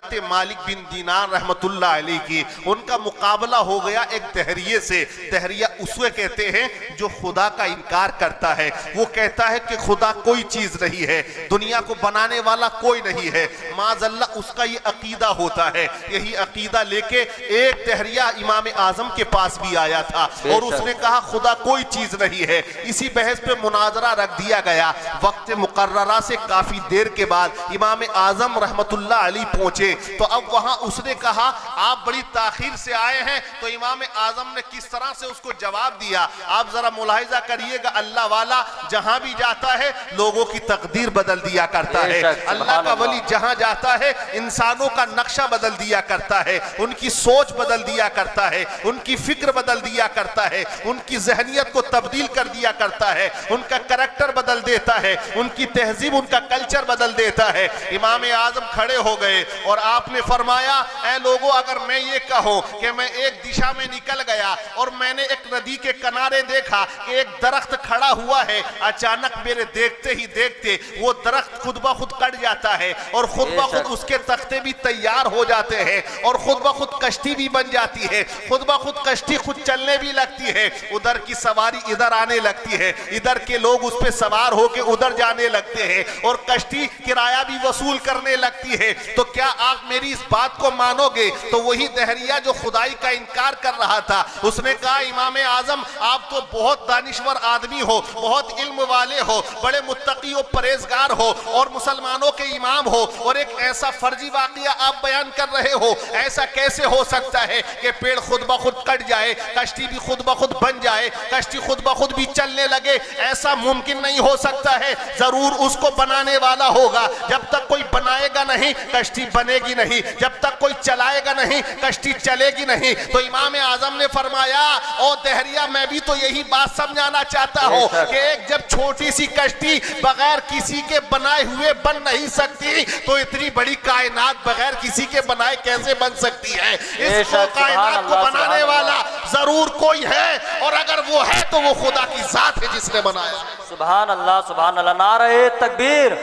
मालिक बिन दीनार रहमतुल्लाह अलैह की उनका मुकाबला हो गया एक दहरिये से। दहरिया उसवे कहते हैं जो खुदा का इनकार करता है। वो कहता है कि खुदा कोई चीज नहीं है, दुनिया को बनाने वाला कोई नहीं है। माज़अल्लाह उसका ये अकीदा होता है। यही अकीदा लेके एक दहरिया इमाम आजम के पास भी आया था और उसने कहा खुदा कोई चीज नहीं है। इसी बहस पे मुनाजरा रख दिया गया। वक्त मुकर्ररा से काफी देर के बाद इमाम आजम रहमतुल्लाह अलैह पहुंचे तो अब वहां उसने कहा आप बड़ी ताखीर से आए हैं। तो इमाम आजम ने किस तरह से उसको जवाब दिया आप जरा मुलाहिजा करिएगा। अल्लाह वाला जहां भी जाता है लोगों की तकदीर बदल दिया करता है। अल्लाह का वली जहां जाता है इंसानों का नक्शा बदल दिया करता है, उनकी सोच बदल दिया करता है, उनकी फिक्र बदल दिया करता है, उनकी जहनियत को तब्दील कर दिया करता है, उनका करैक्टर बदल देता है, उनकी तहजीब उनका कल्चर बदल देता है। इमाम आजम खड़े हो गए और आपने फरमाया ऐ लोगों, अगर मैं ये कहूं कि मैं एक दिशा में निकल गया और मैंने एक नदी के किनारे देखा कि एक दरख्त खड़ा हुआ है, अचानक मेरे देखते ही देखते वो दरख्त खुद ब खुद कट जाता है और खुद ब खुद उसके तख्ते भी तैयार हो जाते हैं और खुद ब खुद कश्ती भी बन जाती है, खुद ब खुद कश्ती खुद चलने भी लगती है, उधर की सवारी इधर आने लगती है, इधर के लोग उस पर सवार होकर उधर जाने लगते हैं और कश्ती किराया भी वसूल करने लगती है। तो क्या आप मेरी इस बात को मानोगे? तो वही दहरिया जो खुदाई का इनकार कर रहा था उसने कहा इमाम आजम आप तो बहुत दानिश्वर आदमी हो, बहुत इल्म वाले हो, बड़े मुत्तकी और परहेजगार हो और मुसलमानों के इमाम हो और एक ऐसा फर्जी वाकया आप बयान कर रहे हो। ऐसा कैसे हो सकता है कि पेड़ खुद ब खुद कट जाए, कश्ती भी खुद ब खुद बन जाए, कश्ती खुद ब खुद भी चलने लगे? ऐसा मुमकिन नहीं हो सकता है। जरूर उसको बनाने वाला होगा। जब तक कोई बनाएगा नहीं कश्ती बनेगी नहीं, जब तक कोई चलाएगा नहीं कश्ती चलेगी नहीं। तो इमाम आजम ने फरमाया ओ दहरिया, मैं भी तो यही बात समझाना चाहता हूँ कि एक जब छोटी सी कश्ती बगैर किसी के बनाए हुए बन नहीं सकती तो इतनी बड़ी कायनात बगैर किसी के बनाए कैसे बन सकती है? इस कायनात को बनाने वाला जरूर कोई है और अगर वो है तो वो खुदा की जात है जिसने बनाया। सुभान अल्लाह, सुभान अल्लाह। नारे तकबीर,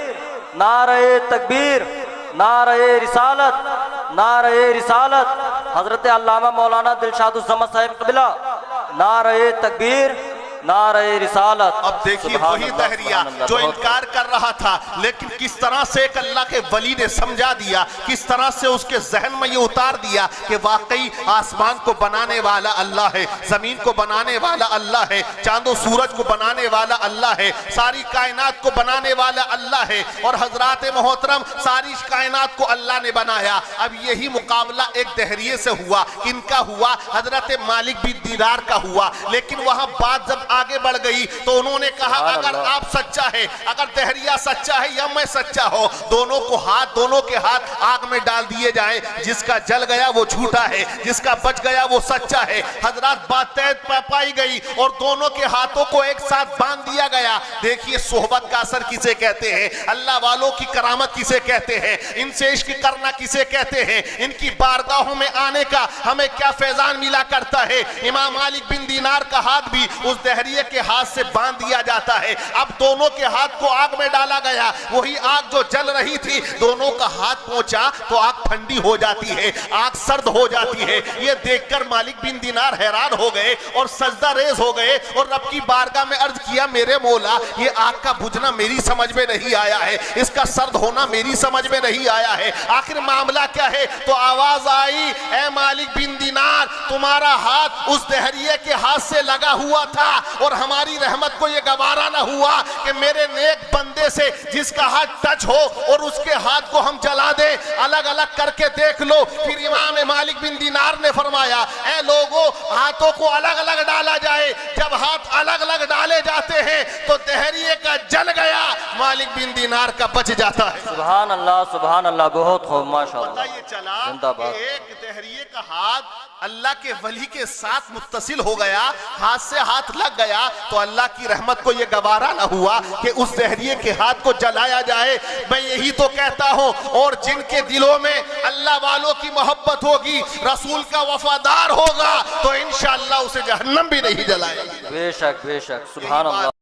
नारे तकबीर, नारे रिसालत, नारे रिसालत। हजरत अल्लामा मौलाना दिलशादुज़्ज़मान साहिब क़िबला, नारे तकबीर, नारे रिसालत। अब देखिए वही दहरिया जो इनकार कर रहा था लेकिन किस तरह से एक अल्लाह के वली ने समझा दिया, किस तरह से उसके जहन में ये उतार दिया कि वाकई आसमान को बनाने वाला अल्लाह है, जमीन को बनाने वाला अल्लाह है, चांदो सूरज को बनाने वाला अल्लाह है, सारी कायनात को बनाने वाला अल्लाह है और हजरात मोहतरम सारी कायनात को अल्लाह ने बनाया। अब यही मुकाबला एक दहरिये से हुआ। किनका हुआ? हजरत मालिक बिन दीनार का हुआ। लेकिन वहां बात जब आगे बढ़ गई तो उन्होंने कहा अगर आप सच्चा है, अगर दहरिया सच्चा है या मैं सच्चा हो, दोनों को हाथ, दोनों के हाथ आग में डाल दिए जाएं। जिसका जल गया वो झूठा है, जिसका बच गया वो सच्चा है। हजरत बात तय पाई गई और दोनों के हाथों को एक साथ बांध दिया गया। देखिए सोहबत का असर किसे कहते हैं, अल्लाह वालों की करामत किसे कहते हैं, इनसे इश्क करना किसे कहते हैं, इनकी बारगाहों में आने का हमें क्या फैजान मिला करता है। इमाम मालिक बिन दीनार का हाथ भी उस दहरिये के हाथ से बांध दिया जाता है। अब दोनों के हाथ को आग में डाला गया। वही आग जो जल रही थी दोनों का हाथ पहुंचा तो आग ठंडी हो जाती है, आग सर्द हो जाती है। ये देखकर मालिक बिन दीनार हैरान हो गए और सजदा रेज हो गए और रब की बारगाह में अर्ज किया मेरे मौला ये आग का बुझना मेरी समझ में नहीं आया है, इसका सर्द होना मेरी समझ में नहीं आया है, आखिर मामला क्या है? तो आवाज आई ए मालिक बिन दीनार, तुम्हारा हाथ उस दहरिये के हाथ से लगा हुआ था और हमारी रहमत को यह गवारा ना हुआ कि मेरे नेक बंदे से जिसका हाथ टच हो और उसके हाथ को हम जला दे। अलग अलग करके देख लो। फिर इमाम मालिक बिन दीनार ने फरमाया ऐ लोगों, हाथों को अलग अलग डाला जाए। जब हाथ अलग अलग डाले जाते हैं तो दहरिये का जल गया, मालिक बिन दीनार का बच जाता है। सुभान अल्लाह, सुभान अल्लाह। बहुत खूब, माशाअल्लाह। पता ये चला कि एक दहरिये का हाथ अल्लाह के वली के साथ मुत्तसिल हो गया, हाथ से हाथ लग गया तो अल्लाह की रहमत को यह गवारा ना हुआ कि उस दहरिये के हाथ को जलाया जाए। मैं यही तो कहता हूं और जिनके दिलों में अल्लाह वालों की मोहब्बत होगी, रसूल का वफादार होगा तो इंशाअल्लाह उसे जहन्नम भी नहीं जलाएगा। बेशक, बेशक। सुभान अल्लाह।